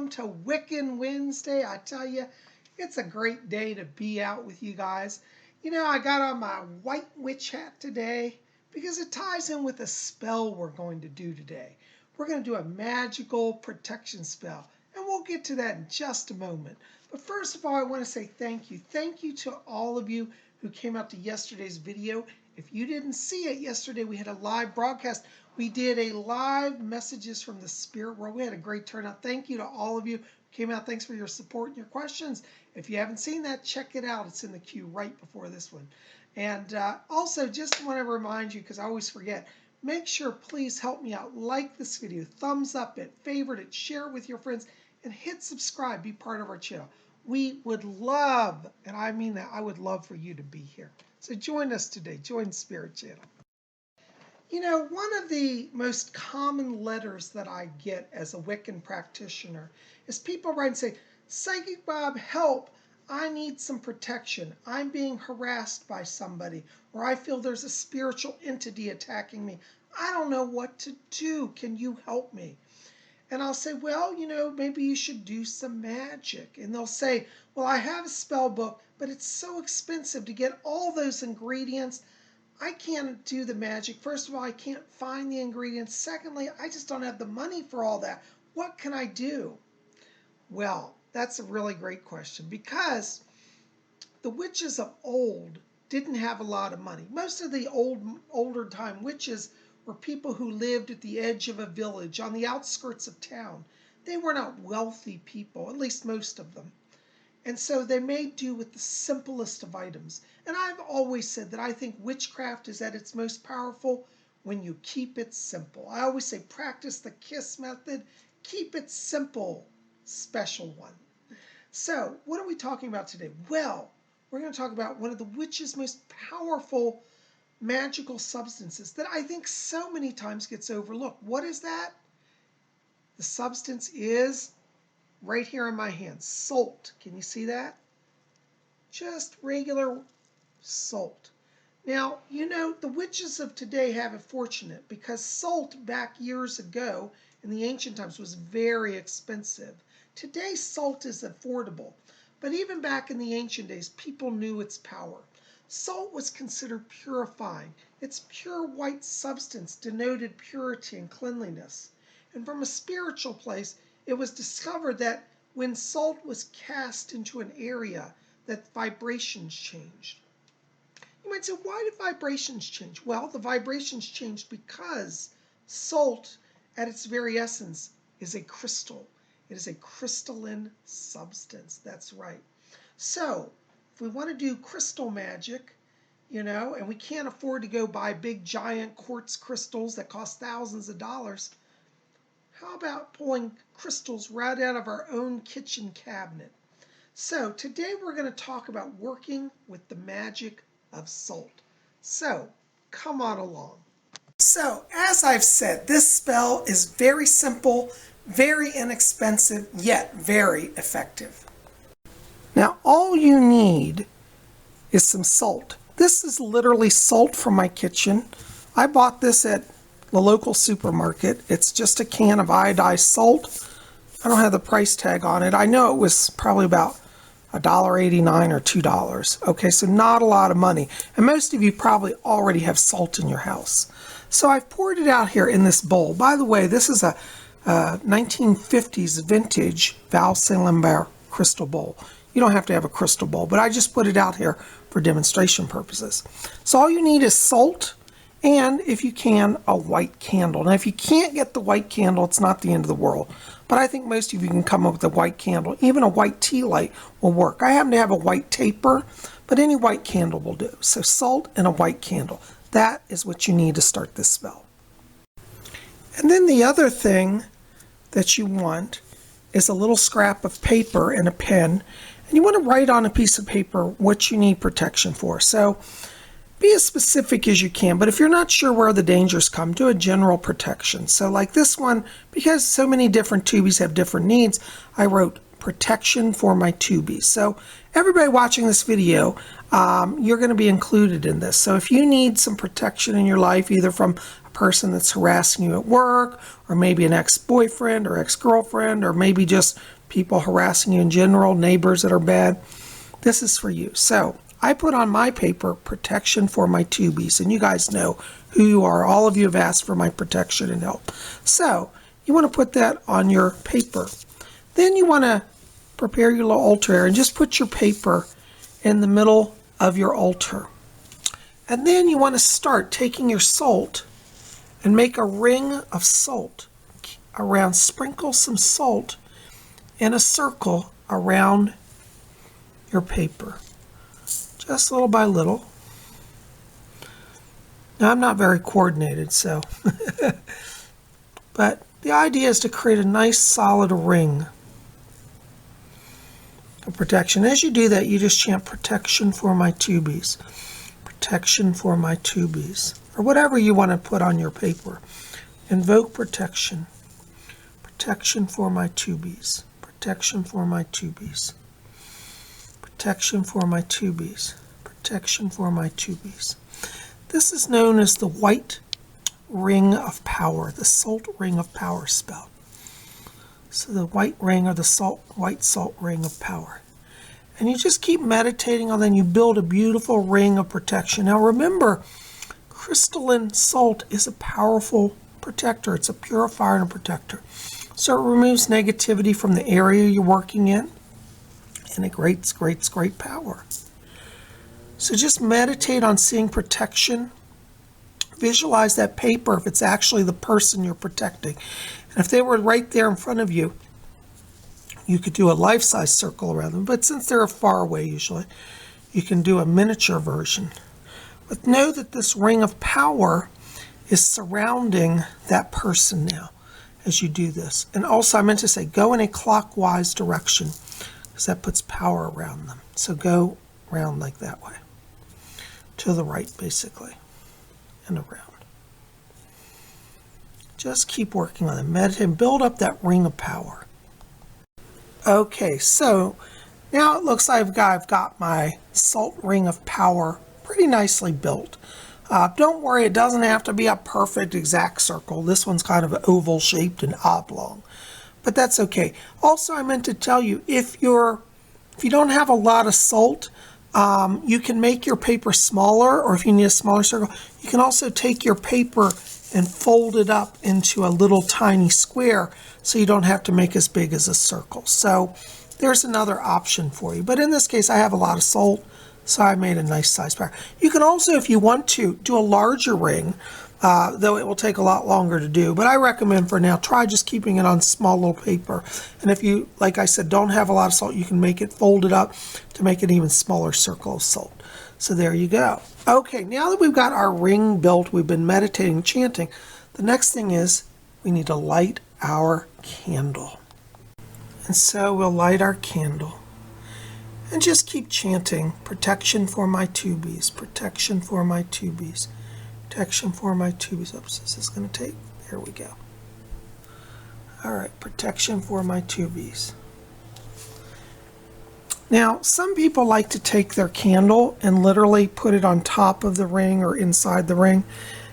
welcome to Wiccan Wednesday. I tell you, it's a great day to be out with you guys. You know, I got on my white witch hat today because it ties in with a spell we're going to do today. We're going to do a magical protection spell, and we'll get to that in just a moment. But first of all, I want to say thank you. Thank you to all of you who came out to yesterday's video. If you didn't see it yesterday, we had a live broadcast. We did a live messages from the spirit world. We had a great turnout. Thank you to all of you who came out. Thanks for your support and your questions. If you haven't seen that, check it out. It's in the queue right before this one. And also, just want to remind you, because I always forget, make sure, please help me out. Like this video, thumbs up it, favorite it, share it with your friends, and hit subscribe. Be part of our channel. We would love, and I mean that, I would love for you to be here. So join us today. Join Spirit Channel. You know, one of the most common letters that I get as a Wiccan practitioner is people write and say, Psychic Bob, help. I need some protection. I'm being harassed by somebody, or I feel there's a spiritual entity attacking me. I don't know what to do. Can you help me? And I'll say, well, you know, maybe you should do some magic. And they'll say, well, I have a spell book, but it's so expensive to get all those ingredients. I can't do the magic. First of all, I can't find the ingredients. Secondly, I just don't have the money for all that. What can I do? Well, that's a really great question, because the witches of old didn't have a lot of money. Most of the older time witches were people who lived at the edge of a village, on the outskirts of town. They were not wealthy people, at least most of them. And so they made do with the simplest of items. And I've always said that I think witchcraft is at its most powerful when you keep it simple. I always say practice the KISS method. Keep it simple, special one. So what are we talking about today? Well, we're going to talk about one of the witch's most powerful magical substances that I think so many times gets overlooked. What is that? The substance is right here in my hand, salt. Can you see that? Just regular salt. Now, you know, the witches of today have it fortunate, because salt back years ago in the ancient times was very expensive. Today, salt is affordable, but even back in the ancient days, people knew its power. Salt was considered purifying. Its pure white substance denoted purity and cleanliness. And from a spiritual place, it was discovered that when salt was cast into an area, that vibrations changed. You might say, why did vibrations change? Well, the vibrations changed because salt, at its very essence, is a crystal. It is a crystalline substance. That's right. So, if we want to do crystal magic, you know, and we can't afford to go buy big giant quartz crystals that cost thousands of dollars, how about pulling crystals right out of our own kitchen cabinet? So today we're going to talk about working with the magic of salt. So come on along. So as I've said, this spell is very simple, very inexpensive, yet very effective. Now all you need is some salt. This is literally salt from my kitchen. I bought this at the local supermarket. It's just a can of iodized salt. I don't have the price tag on it. I know it was probably about $1.89 or $2. Okay, so not a lot of money. And most of you probably already have salt in your house. So I've poured it out here in this bowl. By the way, this is a 1950s vintage Val Saint Lambert crystal bowl. You don't have to have a crystal bowl, but I just put it out here for demonstration purposes. So all you need is salt, and if you can, a white candle. Now, if you can't get the white candle, it's not the end of the world. But I think most of you can come up with a white candle. Even a white tea light will work. I happen to have a white taper, but any white candle will do. So salt and a white candle. That is what you need to start this spell. And then the other thing that you want is a little scrap of paper and a pen. And you want to write on a piece of paper what you need protection for. So be as specific as you can, but if you're not sure where the dangers come, do a general protection. So like this one, because so many different tubies have different needs, I wrote protection for my tubies. So everybody watching this video, you're going to be included in this. So if you need some protection in your life, either from a person that's harassing you at work, or maybe an ex-boyfriend or ex-girlfriend, or maybe just people harassing you in general, neighbors that are bad. This is for you. So I put on my paper, protection for my tubies. And you guys know who you are. All of you have asked for my protection and help. So you want to put that on your paper. Then you want to prepare your little altar area and just put your paper in the middle of your altar. And then you want to start taking your salt and make a ring of salt around. Sprinkle some salt in a circle around your paper, just little by little. Now I'm not very coordinated, so but the idea is to create a nice solid ring of protection. As you do that, you just chant protection for my tubies, protection for my tubies, or whatever you want to put on your paper. Invoke protection, protection for my tubies, protection for my tubies, protection for my tubies, protection for my tubies. This is known as the white ring of power, the salt ring of power spell. So the white ring, or the white salt ring of power. And you just keep meditating on that, and you build a beautiful ring of protection. Now remember, crystalline salt is a powerful protector. It's a purifier and a protector. So it removes negativity from the area you're working in, and it creates great power. So just meditate on seeing protection. Visualize that paper if it's actually the person you're protecting. And if they were right there in front of you, you could do a life-size circle around them. But since they're far away usually, you can do a miniature version. But know that this ring of power is surrounding that person now as you do this. And also I meant to say, go in a clockwise direction, because that puts power around them. So go around like that way, to the right basically, and around. Just keep working on it. Meditate and build up that ring of power. Okay, so now it looks like I've got my salt ring of power pretty nicely built. Don't worry, it doesn't have to be a perfect exact circle. This one's kind of oval shaped and oblong, but that's okay. Also, I meant to tell you, if you don't have a lot of salt, you can make your paper smaller, or if you need a smaller circle, you can also take your paper and fold it up into a little tiny square, so you don't have to make as big as a circle. So there's another option for you. But in this case, I have a lot of salt, so I made a nice size pattern. You can also, if you want to, do a larger ring, though it will take a lot longer to do. But I recommend for now, try just keeping it on small little paper. And if you, like I said, don't have a lot of salt, you can make it, fold it up to make an even smaller circle of salt. So there you go. Okay, now that we've got our ring built, we've been meditating, chanting, the next thing is we need to light our candle. And so we'll light our candle and just keep chanting, protection for my tubies, protection for my tubies, protection for my tubies. Oops, this is going to take, there we go. All right, protection for my tubies. Now, some people like to take their candle and literally put it on top of the ring or inside the ring.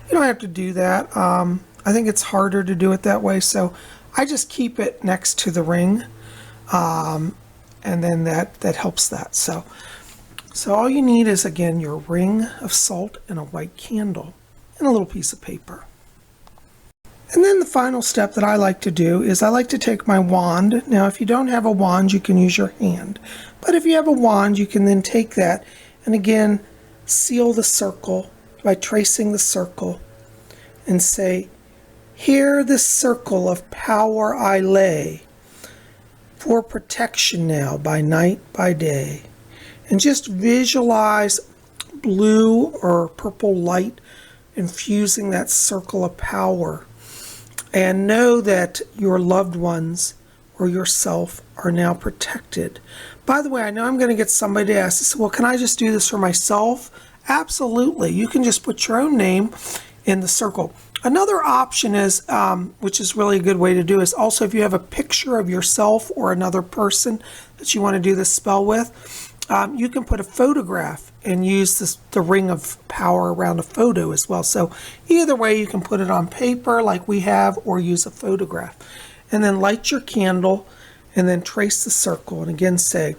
You don't have to do that. I think it's harder to do it that way, so I just keep it next to the ring, and then that helps that. So all you need is, again, your ring of salt and a white candle and a little piece of paper. And then the final step that I like to do is I like to take my wand. Now, if you don't have a wand, you can use your hand. But if you have a wand, you can then take that and again seal the circle by tracing the circle and say, "Here this circle of power I lay, for protection now by night, by day." And just visualize blue or purple light infusing that circle of power. And know that your loved ones or yourself are now protected. By the way, I know I'm going to get somebody to ask, well, can I just do this for myself? Absolutely. You can just put your own name in the circle. Another option is, which is really a good way to do, is also if you have a picture of yourself or another person that you want to do this spell with, you can put a photograph and use the ring of power around a photo as well. So either way, you can put it on paper like we have, or use a photograph. And then light your candle And then trace the circle and again say,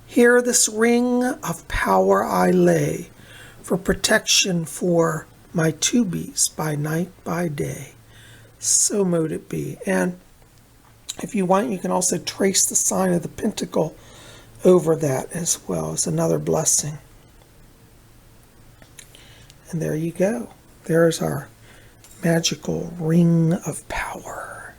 here this ring of power I lay for protection for my two bees by night, by day. So mote it be. And if you want, you can also trace the sign of the pentacle over that as well as another blessing. And there you go. There's our magical ring of power.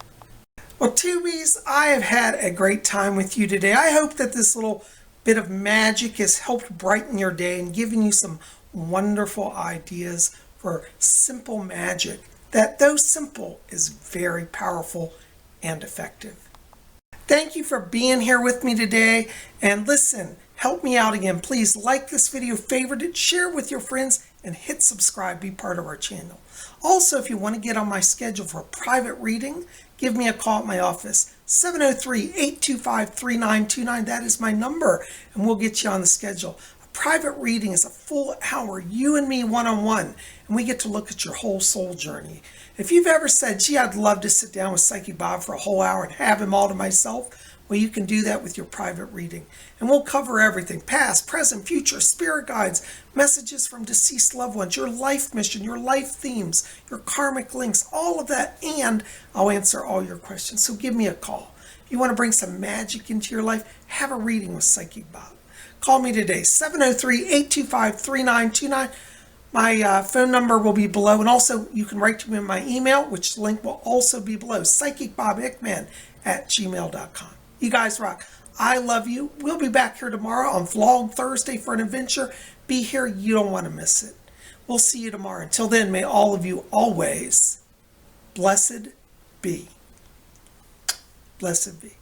Well, Tubies, I have had a great time with you today. I hope that this little bit of magic has helped brighten your day and given you some wonderful ideas for simple magic that, though simple, is very powerful and effective. Thank you for being here with me today. And listen, help me out again. Please like this video, favorite it, share it with your friends, and hit subscribe. Be part of our channel. Also, if you want to get on my schedule for a private reading, give me a call at my office, 703-825-3929. That is my number, and we'll get you on the schedule. A private reading is a full hour, you and me one-on-one, and we get to look at your whole soul journey. If you've ever said, gee, I'd love to sit down with Psychic Bob for a whole hour and have him all to myself, well, you can do that with your private reading. And we'll cover everything, past, present, future, spirit guides, messages from deceased loved ones, your life mission, your life themes, your karmic links, all of that, and I'll answer all your questions. So give me a call. If you want to bring some magic into your life, have a reading with Psychic Bob. Call me today, 703-825-3929. My phone number will be below, and also you can write to me in my email, which link will also be below, PsychicBobHickman@gmail.com. You guys rock. I love you. We'll be back here tomorrow on Vlog Thursday for an adventure. Be here. You don't want to miss it. We'll see you tomorrow. Until then, may all of you always blessed be. Blessed be.